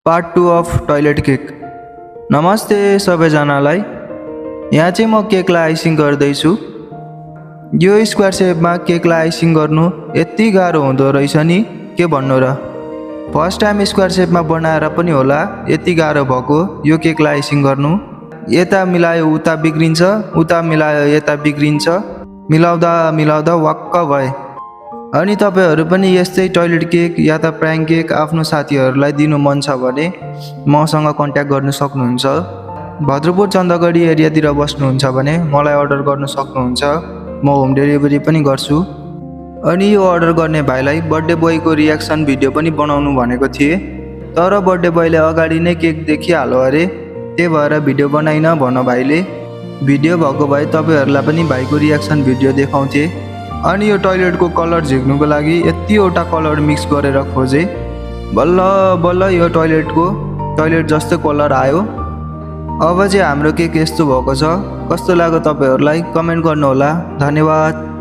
Part 2 of toilet cake. नमस्ते सबैजनालाई। यहाँ चाहिँ म केकलाई आइसिङ गर्दैछु। यो स्क्वायर सेपमा केकलाई आइसिङ गर्नु यति गाह्रो हुँदो रहेछ नि के भन्नु र। फर्स्ट टाइम स्क्वायर सेपमा बनाएर पनि होला यति गाह्रो भएको यो केकलाई आइसिङ गर्नु। यता मिलायो उता बिग्रिन्छ, उता मिलायो यता बिग्रिन्छ, मिलाउँदा मिलाउँदा वाक्क भए। अनि तपाईहरु पनि यस्तै टॉयलेट केक या त प्राङ्क केक आफ्नो साथीहरुलाई दिनु मन छ भने मसँग कन्ट्याक्ट गर्न सक्नुहुन्छ। भद्रपुर चन्दगढी एरियातिर बस्नुहुन्छ भने मलाई अर्डर गर्न सक्नुहुन्छ। म होम डेलिभरी पनि गर्छु। अनि यो अर्डर गर्ने भाइलाई बर्थडे बोयको रियाक्सन भिडियो पनि बनाउनु भनेको थिए, तर बर्थडे बोयले अगाडि नै केक देखिहाल्यो अरे, त्यही भएर भिडियो बनाइन भन भाइले। भिडियो भएको भए तपाईहरुलाई पनि भाइको रियाक्सन भिडियो देखाउँथे। अनि यो टॉयलेटको कलर झिक्नुको लागि यतिवटा कलर मिक्स गरेर खोजे, बल्ल बल्ल यो टॉयलेट जस्तो कलर आयो। अब चाहिँ हाम्रो केक यस्तो भएको छ। कस्तो लाग्यो तपाईहरुलाई कमेन्ट गर्नु होला। धन्यवाद।